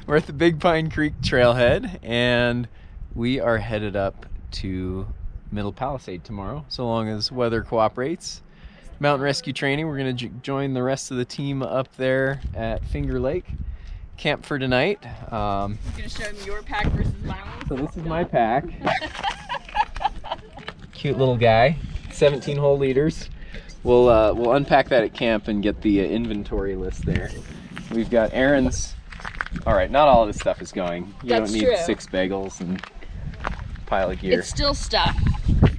We're at the Big Pine Creek trailhead, and we are headed up to Middle Palisade tomorrow, so long as weather cooperates. Mountain rescue training. We're going to join the rest of the team up there at Finger Lake. Camp for tonight. You're going to show them your pack versus mine. So this is my pack. Cute little guy. 17 whole liters. We'll unpack that at camp and get the inventory list there. We've got Aaron's. All right, not all of this stuff is going. You That's don't need true. 6 bagels and a pile of gear. It's still stuff.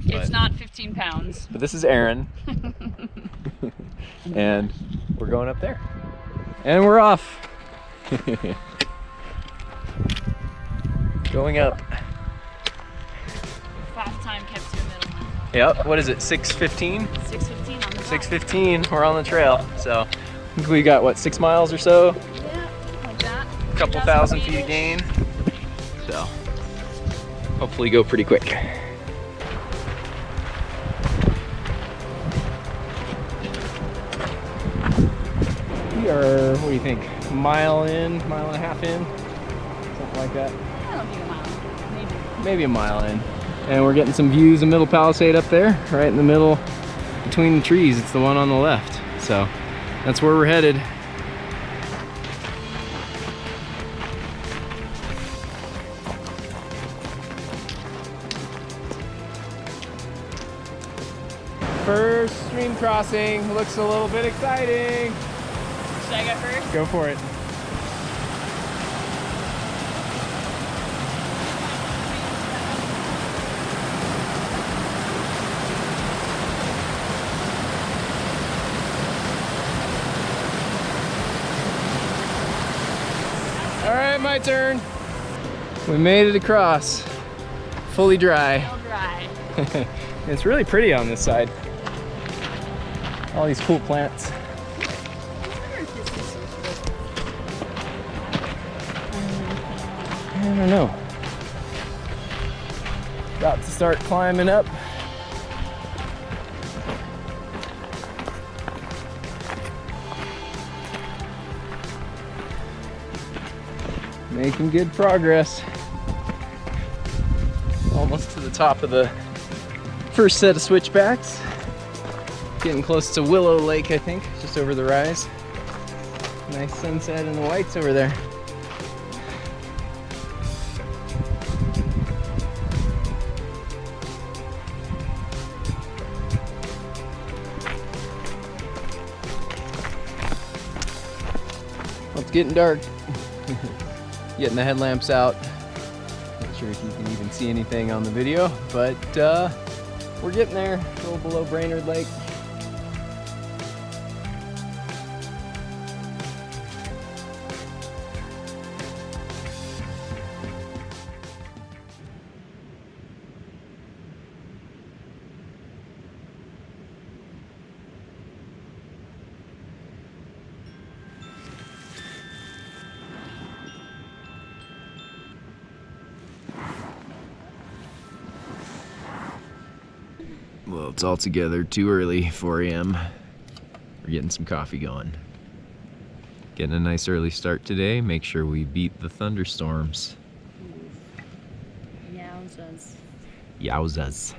It's not 15 pounds. But this is Aaron. And we're going up there. And we're off. Going up. 5 time kept to a middle one. Yep, what is it, 6:15? 6:15 on the top. 6:15, we're on the trail. So I think we got, what, 6 miles or so? Yeah, like that. A couple thousand feet of gain. So hopefully go pretty quick. We are, what do you think, mile and a half in? Something like that. I don't think a mile. Maybe a mile in. And we're getting some views of Middle Palisade up there, right in the middle between the trees. It's the one on the left. So that's where we're headed. First stream crossing looks a little bit exciting. Should I go first? Go for it. All right, my turn. We made it across. Fully dry. All dry. It's really pretty on this side. All these cool plants. I don't know. About to start climbing up. Making good progress. Almost to the top of the first set of switchbacks. Getting close to Willow Lake, I think, just over the rise. Nice sunset in the whites over there. Well, it's getting dark. Getting the headlamps out. Not sure if you can even see anything on the video, but we're getting there. A little below Brainerd Lake. Well, it's altogether too early, 4 a.m. We're getting some coffee going. Getting a nice early start today. Make sure we beat the thunderstorms. Yowzas. Yowzas.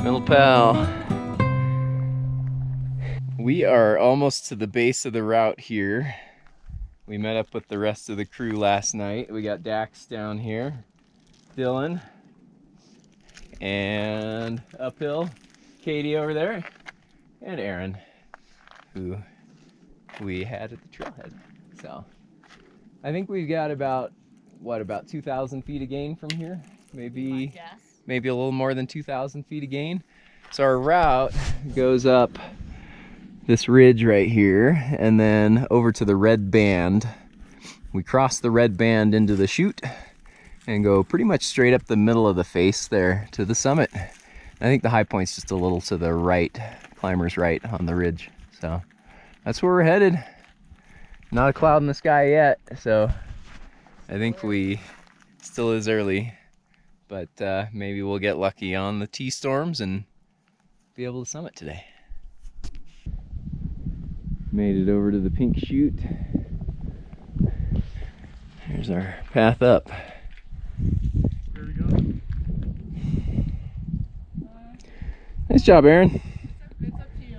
Middle Pal. We are almost to the base of the route here. We met up with the rest of the crew last night. We got Dax down here, Dylan, and uphill, Katie over there, and Aaron. who we had at the trailhead. So I think we've got about 2,000 feet of gain from here, maybe a little more than 2,000 feet of gain. So our route goes up this ridge right here and then over to the red band. We cross the red band into the chute and go pretty much straight up the middle of the face there to the summit. I think the high point's just a little to the right, climber's right on the ridge. So that's where we're headed. Not a cloud in the sky yet, so I think we still is early, but maybe we'll get lucky on the T-storms and be able to summit today. Made it over to the pink chute. Here's our path up. There we go. Nice job, Aaron. It's up to you.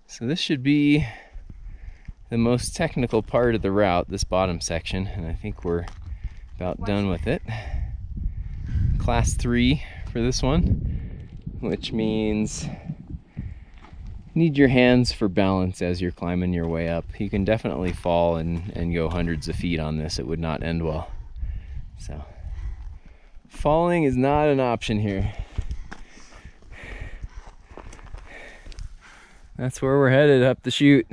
So this should be the most technical part of the route, this bottom section, and I think we're about done with it. Class 3 for this one, which means you need your hands for balance as you're climbing your way up. You can definitely fall and go hundreds of feet on this. It would not end well. So falling is not an option here. That's where we're headed, up the chute.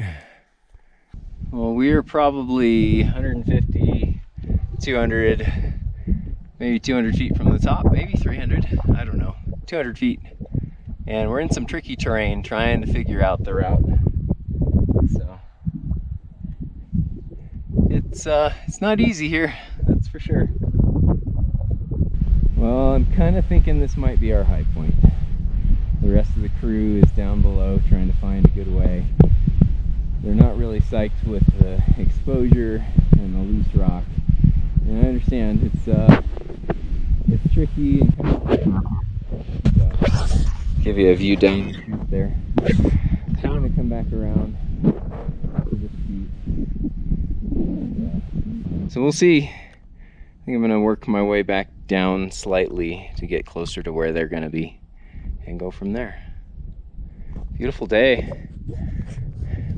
Well, we're probably 150, 200, maybe 200 feet from the top, maybe 300, I don't know, 200 feet. And we're in some tricky terrain trying to figure out the route. So it's not easy here, that's for sure. Well, I'm kind of thinking this might be our high point. The rest of the crew is down below trying to find a good way. They're not really psyched with the exposure and the loose rock. And I understand it's tricky and kind of so, give you a view down the chute there. I'm going to come back around to this chute. So we'll see. I think I'm going to work my way back down slightly to get closer to where they're going to be and go from there. Beautiful day.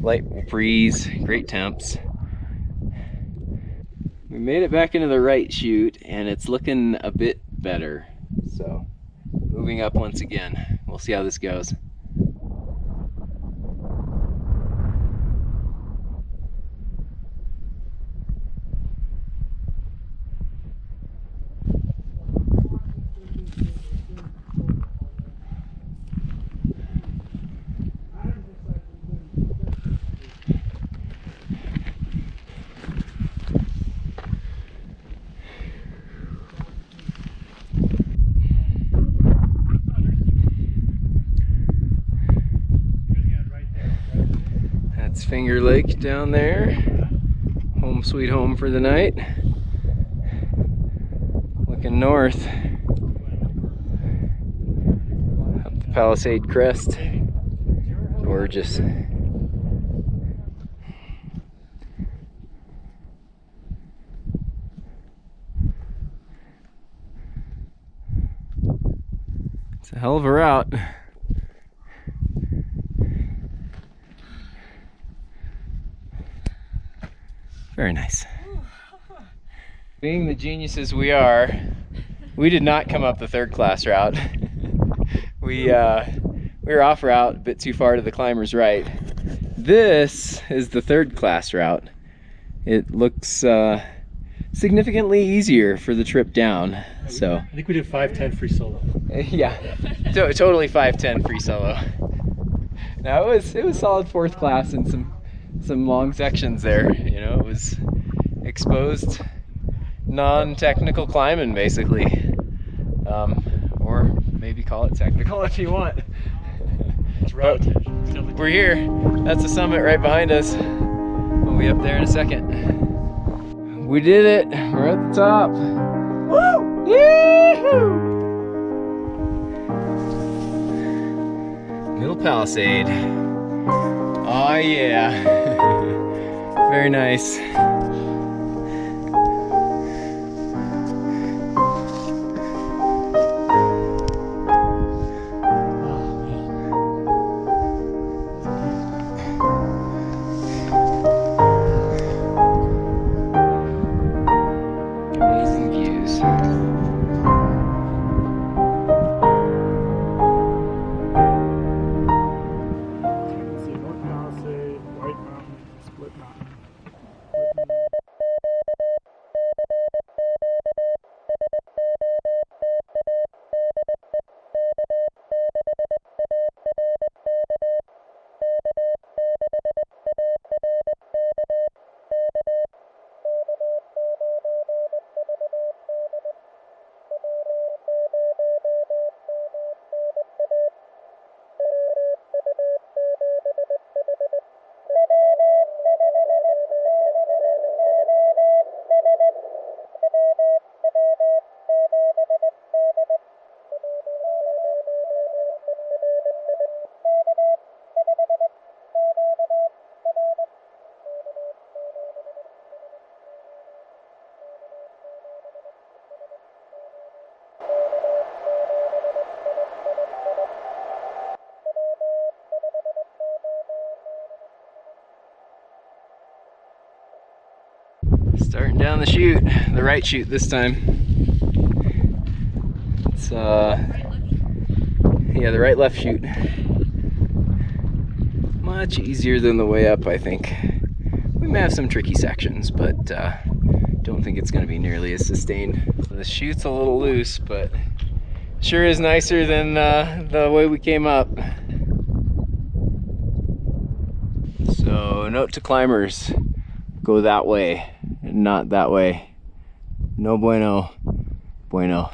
Light breeze, great temps. We made it back into the right chute and it's looking a bit better. So moving up once again. We'll see how this goes. That's Finger Lake down there. Home sweet home for the night. Looking north. Up the Palisade crest. Gorgeous. It's a hell of a route. Very nice. Being the geniuses we are, we did not come up the third class route. We were off route, a bit too far to the climber's right. This is the third class route. It looks significantly easier for the trip down. So I think we did 5:10 free solo. yeah, totally 5:10 free solo. No, it was solid fourth class and some long sections there. You know, it was exposed, non-technical climbing basically, or maybe call it technical if you want. It's relative. We're here. That's the summit right behind us. We'll be up there in a second. We did it. We're at the top. Woo! Yee-hoo! Middle Palisade. Oh yeah. Very nice. Starting down the chute, the right chute this time. It's yeah, the right left chute. Much easier than the way up, I think. We may have some tricky sections, but don't think it's going to be nearly as sustained. The chute's a little loose, but sure is nicer than the way we came up. So, note to climbers, go that way, not that way. No bueno. Bueno.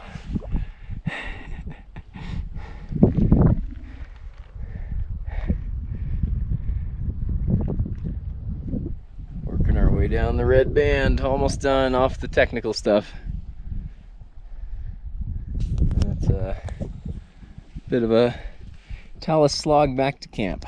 Working our way down the red band, almost done off the technical stuff. That's a bit of a talus slog back to camp.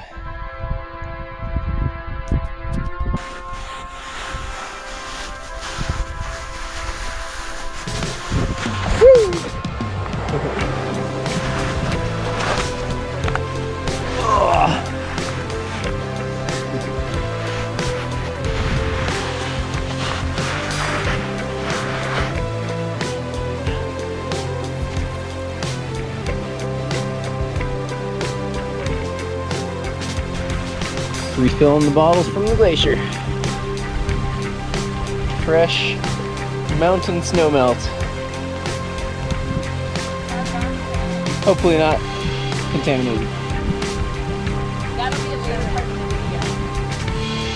Refilling the bottles from the glacier. Fresh mountain snow melt. Hopefully not contaminated. That'll be a better part of the video.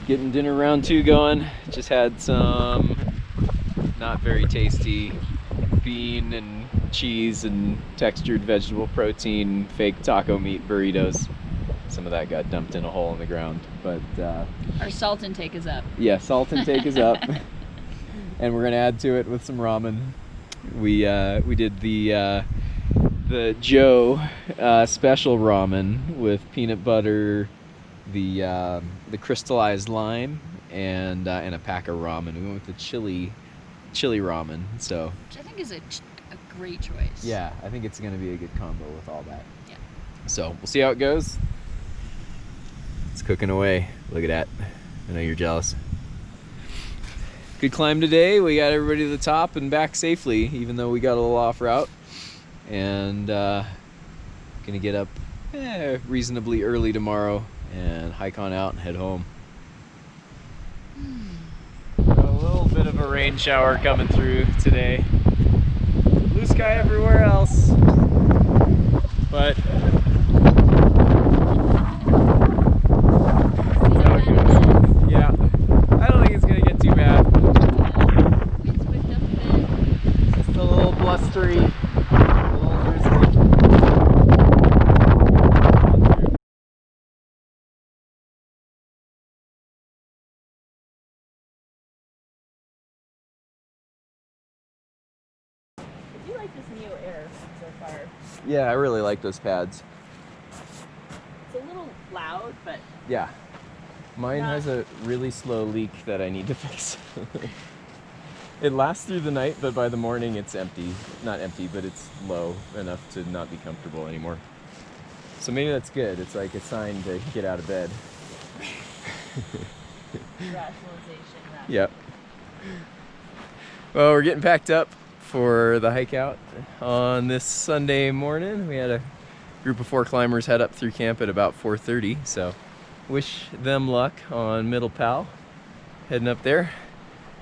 Getting dinner round 2 going. Just had some not very tasty bean and cheese and textured vegetable protein fake taco meat burritos. Some of that got dumped in a hole in the ground, but Our salt intake is up. yeah, salt intake is up. And we're gonna add to it with some ramen. We did the Joe special ramen with peanut butter, the crystallized lime, and a pack of ramen. We went with the chili ramen. So Which I think is a great choice. yeah, I think it's gonna be a good combo with all that. Yeah. So we'll see how it goes. It's cooking away. Look at that. I know you're jealous. Good climb today. We got everybody to the top and back safely, even though we got a little off route. And gonna get up reasonably early tomorrow and hike on out and head home. Got a little bit of a rain shower coming through today. Blue sky everywhere else. But yeah, I don't think it's gonna get too bad. It's whipped up a bit. Just a little blustery, a little drizzly. I do like this Neo Air so far. Yeah, I really like those pads. It's a little loud, but Yeah. Mine Not- has a really slow leak that I need to fix. It lasts through the night, but by the morning it's empty. Not empty, but it's low enough to not be comfortable anymore. So maybe that's good. It's like a sign to get out of bed. rationalization. Yep. Well, we're getting packed up for the hike out on this Sunday morning. We had a group of 4 climbers head up through camp at about 4:30, so wish them luck on Middle Pal heading up there.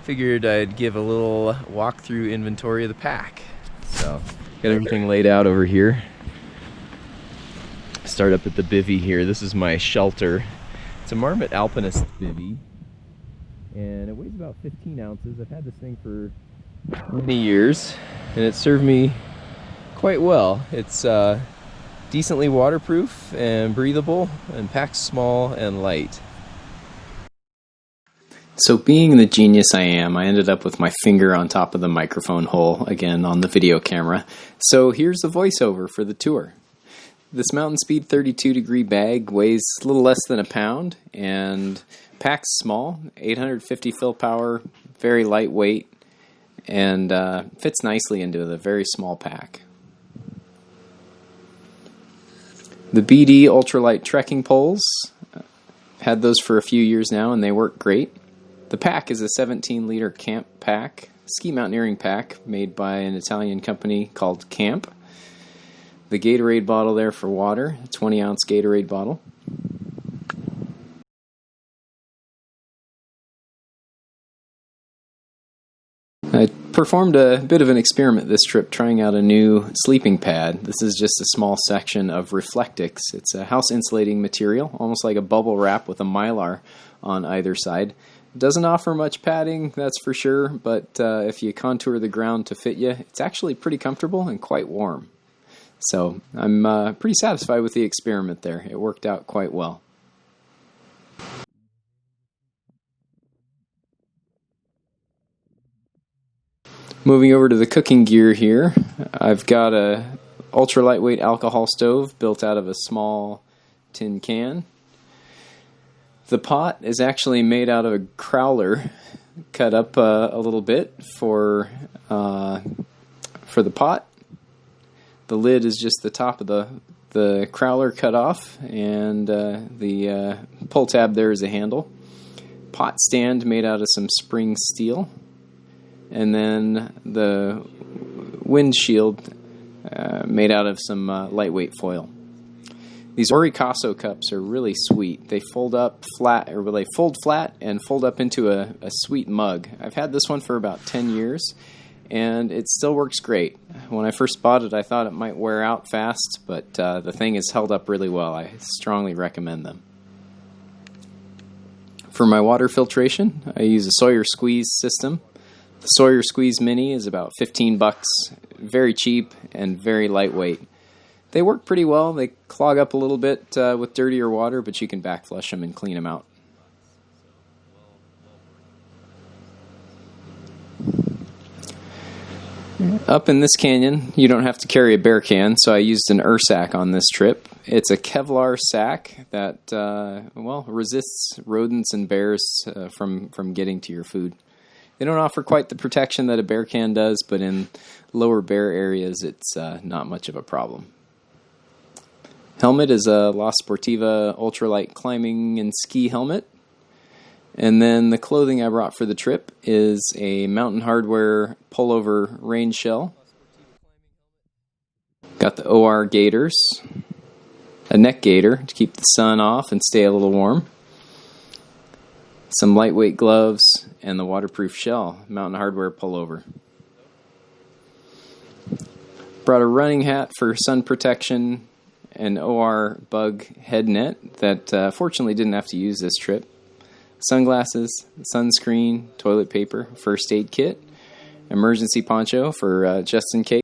Figured I'd give a little walkthrough inventory of the pack. So So got everything laid out over here. Start up at the bivvy here. This is my shelter. It's a Marmot Alpinist bivvy, and it weighs about 15 ounces. I've had this thing for many years, and it served me quite well. It's decently waterproof and breathable, and packs small and light. So being the genius I am, I ended up with my finger on top of the microphone hole, again on the video camera. So here's the voiceover for the tour. This Mountain Speed 32 degree bag weighs a little less than a pound and packs small, 850 fill power, very lightweight, and fits nicely into the very small pack. The BD Ultralight trekking poles, had those for a few years now and they work great. The pack is a 17-liter camp pack, ski mountaineering pack made by an Italian company called Camp. The Gatorade bottle there for water, a 20-ounce Gatorade bottle. I performed a bit of an experiment this trip trying out a new sleeping pad. This is just a small section of Reflectix. It's a house insulating material, almost like a bubble wrap with a mylar on either side. It doesn't offer much padding, that's for sure, but if you contour the ground to fit you, it's actually pretty comfortable and quite warm. So I'm pretty satisfied with the experiment there. It worked out quite well. Moving over to the cooking gear here, I've got a ultra lightweight alcohol stove built out of a small tin can. The pot is actually made out of a crowler, cut up a little bit for the pot. The lid is just the top of the crowler cut off, and the pull tab there is a handle. Pot stand made out of some spring steel, and then the windshield made out of some lightweight foil. These Orikaso cups are really sweet. They fold up flat, or they fold flat and fold up into a sweet mug. I've had this one for about 10 years. And it still works great. When I first bought it, I thought it might wear out fast, but the thing has held up really well. I strongly recommend them. For my water filtration, I use a Sawyer Squeeze system. The Sawyer Squeeze Mini is about 15 bucks, very cheap and very lightweight. They work pretty well. They clog up a little bit with dirtier water, but you can backflush them and clean them out. Up in this canyon, you don't have to carry a bear can, so I used an Ursack on this trip. It's a Kevlar sack that, resists rodents and bears from getting to your food. They don't offer quite the protection that a bear can does, but in lower bear areas, it's not much of a problem. Helmet is a La Sportiva Ultralight climbing and ski helmet. And then the clothing I brought for the trip is a Mountain Hardwear Pullover rain shell. Got the OR gaiters, a neck gaiter to keep the sun off and stay a little warm, some lightweight gloves, and the waterproof shell, Mountain Hardwear Pullover. Brought a running hat for sun protection, an OR bug head net that fortunately didn't have to use this trip. Sunglasses, sunscreen, toilet paper, first aid kit, emergency poncho for just in case.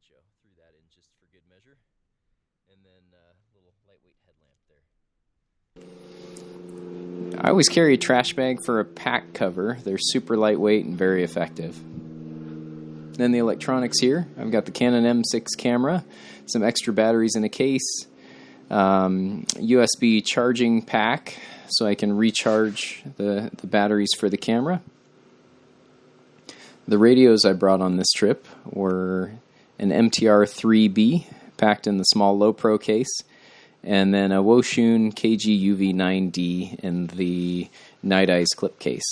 I always carry a trash bag for a pack cover. They're super lightweight and very effective. Then the electronics here. I've got the Canon M6 camera, some extra batteries in a case, USB charging pack so I can recharge the batteries for the camera. The radios I brought on this trip were an MTR-3B packed in the small low pro case, and then a Woshun KG-UV9D in the Night Eyes clip case.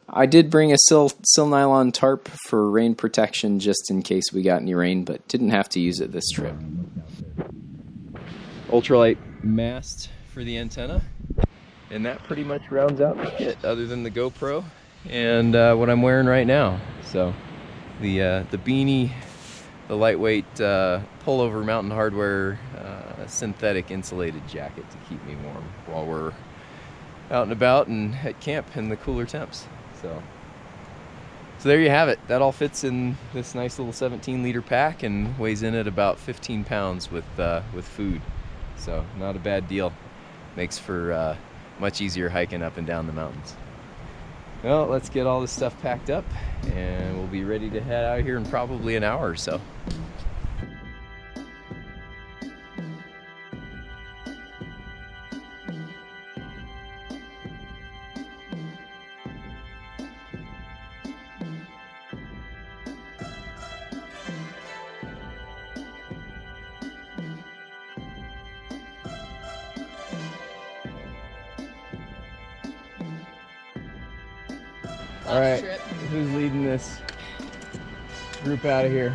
I did bring a sil nylon tarp for rain protection just in case we got any rain, but didn't have to use it this trip. Ultralight mast for the antenna, and that pretty much rounds out the kit other than the GoPro and what I'm wearing right now. So the Beanie the lightweight Pullover Mountain Hardwear synthetic insulated jacket to keep me warm while we're out and about and at camp in the cooler temps. So there you have it. That all fits in this nice little 17-liter pack and weighs in at about 15 pounds with food. So not a bad deal. Makes for much easier hiking up and down the mountains. Well, let's get all this stuff packed up and we'll be ready to head out of here in probably an hour or so. All right, who's leading this group out of here?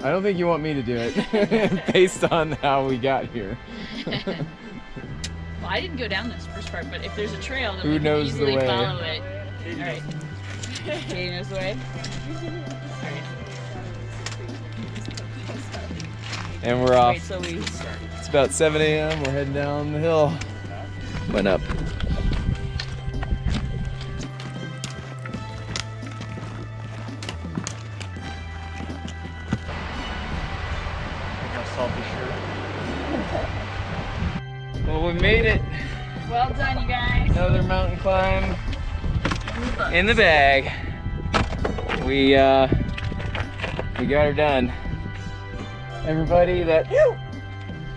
I don't think you want me to do it, based on how we got here. Well, I didn't go down this first part, but if there's a trail, then Who we can knows the easily way? follow it. All right. Katie knows the way. All right. And we're off. Wait, so we It's about 7 a.m. We're heading down the hill. Went up. Well, we made it. well done, you guys. Another mountain climb in the bag. We got her done. Everybody that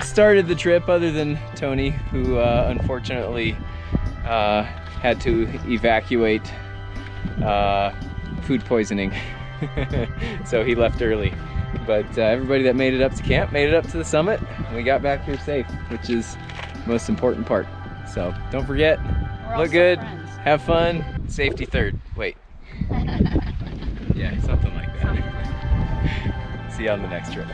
started the trip, other than Tony, who unfortunately had to evacuate food poisoning, so he left early. But everybody that made it up to camp made it up to the summit. We got back here safe, which is the most important part. So don't forget, look good, have fun, safety third. Wait. Yeah, something like that. See you on the next trip.